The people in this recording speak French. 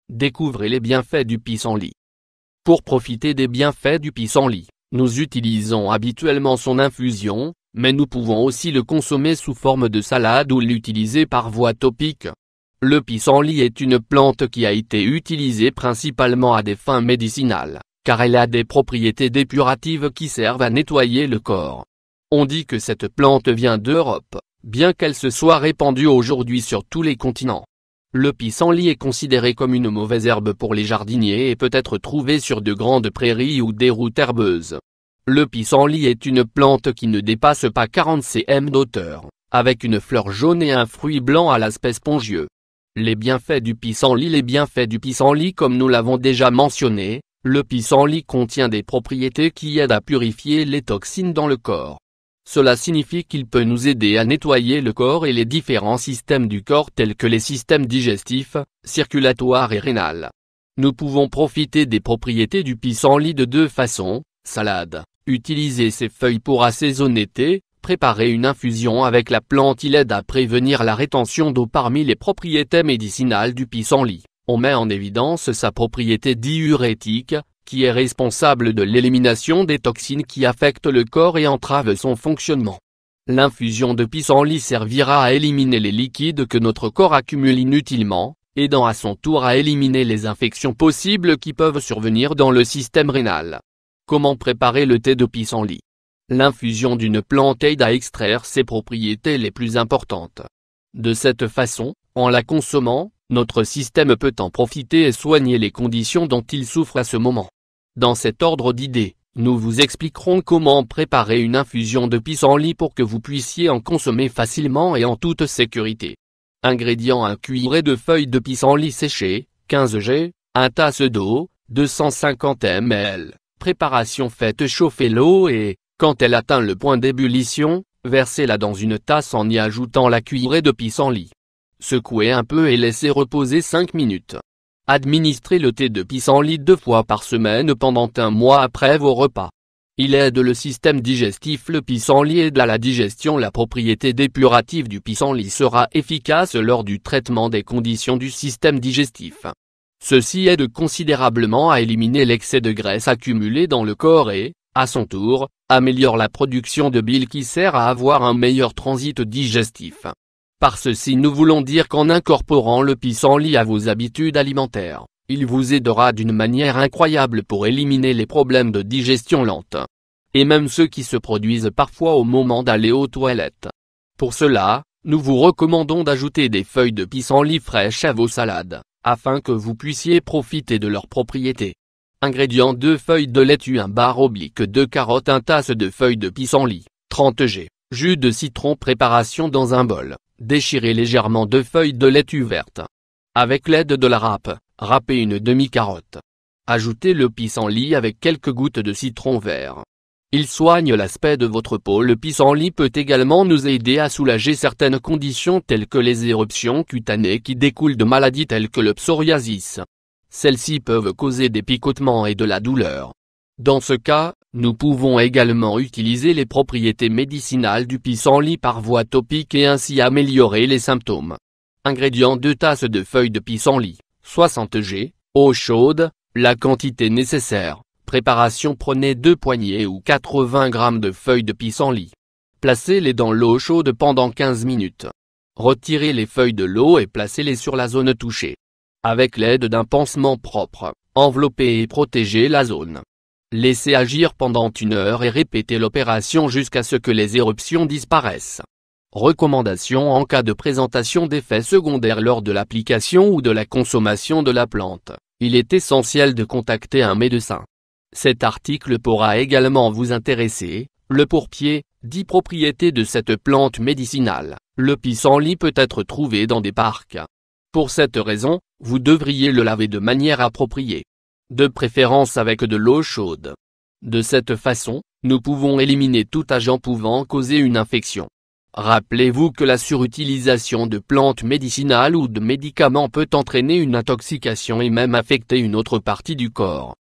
découvrez les bienfaits du pissenlit. Pour profiter des bienfaits du pissenlit, nous utilisons habituellement son infusion, mais nous pouvons aussi le consommer sous forme de salade ou l'utiliser par voie topique. Le pissenlit est une plante qui a été utilisée principalement à des fins médicinales, car elle a des propriétés dépuratives qui servent à nettoyer le corps. On dit que cette plante vient d'Europe, bien qu'elle se soit répandue aujourd'hui sur tous les continents. Le pissenlit est considéré comme une mauvaise herbe pour les jardiniers et peut être trouvé sur de grandes prairies ou des routes herbeuses. Le pissenlit est une plante qui ne dépasse pas 40 cm d'auteur, avec une fleur jaune et un fruit blanc à l'aspect spongieux. Les bienfaits du pissenlit. Les bienfaits du pissenlit, comme nous l'avons déjà mentionné, le pissenlit contient des propriétés qui aident à purifier les toxines dans le corps. Cela signifie qu'il peut nous aider à nettoyer le corps et les différents systèmes du corps tels que les systèmes digestifs, circulatoires et rénal. Nous pouvons profiter des propriétés du pissenlit de deux façons: salade, utiliser ses feuilles pour assaisonner thé, préparer une infusion avec la plante. Il aide à prévenir la rétention d'eau. Parmi les propriétés médicinales du pissenlit, on met en évidence sa propriété diurétique, qui est responsable de l'élimination des toxines qui affectent le corps et entravent son fonctionnement. L'infusion de pissenlit servira à éliminer les liquides que notre corps accumule inutilement, aidant à son tour à éliminer les infections possibles qui peuvent survenir dans le système rénal. Comment préparer le thé de pissenlit? L'infusion d'une plante aide à extraire ses propriétés les plus importantes. De cette façon, en la consommant, notre système peut en profiter et soigner les conditions dont il souffre à ce moment. Dans cet ordre d'idées, nous vous expliquerons comment préparer une infusion de pissenlit pour que vous puissiez en consommer facilement et en toute sécurité. Ingrédients: 1 cuillerée de feuilles de pissenlit séchées, 15 g, 1 tasse d'eau, 250 ml. Préparation: faites chauffer l'eau et, quand elle atteint le point d'ébullition, versez-la dans une tasse en y ajoutant la cuillerée de pissenlit. Secouez un peu et laissez reposer 5 minutes. Administrez le thé de pissenlit 2 fois par semaine pendant 1 mois après vos repas. Il aide le système digestif. Le pissenlit aide à la digestion. La propriété dépurative du pissenlit sera efficace lors du traitement des conditions du système digestif. Ceci aide considérablement à éliminer l'excès de graisse accumulé dans le corps et, à son tour, améliore la production de bile qui sert à avoir un meilleur transit digestif. Par ceci nous voulons dire qu'en incorporant le pissenlit à vos habitudes alimentaires, il vous aidera d'une manière incroyable pour éliminer les problèmes de digestion lente. Et même ceux qui se produisent parfois au moment d'aller aux toilettes. Pour cela, nous vous recommandons d'ajouter des feuilles de pissenlit fraîches à vos salades, afin que vous puissiez profiter de leurs propriétés. Ingrédients: 2 feuilles de laitue, 1 bar/2 carottes, 1 tasse de feuilles de pissenlit, 30 g, jus de citron. Préparation: dans un bol, déchirez légèrement 2 feuilles de laitue verte. Avec l'aide de la râpe, râpez une demi-carotte. Ajoutez le pissenlit avec quelques gouttes de citron vert. Il soigne l'aspect de votre peau. Le pissenlit peut également nous aider à soulager certaines conditions telles que les éruptions cutanées qui découlent de maladies telles que le psoriasis. Celles-ci peuvent causer des picotements et de la douleur. Dans ce cas, nous pouvons également utiliser les propriétés médicinales du pissenlit par voie topique et ainsi améliorer les symptômes. Ingrédients: 2 tasses de feuilles de pissenlit, 60 g, eau chaude, la quantité nécessaire. Préparation: prenez 2 poignées ou 80 g de feuilles de pissenlit. Placez-les dans l'eau chaude pendant 15 minutes. Retirez les feuilles de l'eau et placez-les sur la zone touchée. Avec l'aide d'un pansement propre, enveloppez et protégez la zone. Laissez agir pendant 1 heure et répétez l'opération jusqu'à ce que les éruptions disparaissent. Recommandations en cas de présentation d'effets secondaires lors de l'application ou de la consommation de la plante. Il est essentiel de contacter un médecin. Cet article pourra également vous intéresser. Le pourpier, 10 propriétés de cette plante médicinale. Le pissenlit peut être trouvé dans des parcs. Pour cette raison, vous devriez le laver de manière appropriée. De préférence avec de l'eau chaude. De cette façon, nous pouvons éliminer tout agent pouvant causer une infection. Rappelez-vous que la surutilisation de plantes médicinales ou de médicaments peut entraîner une intoxication et même affecter une autre partie du corps.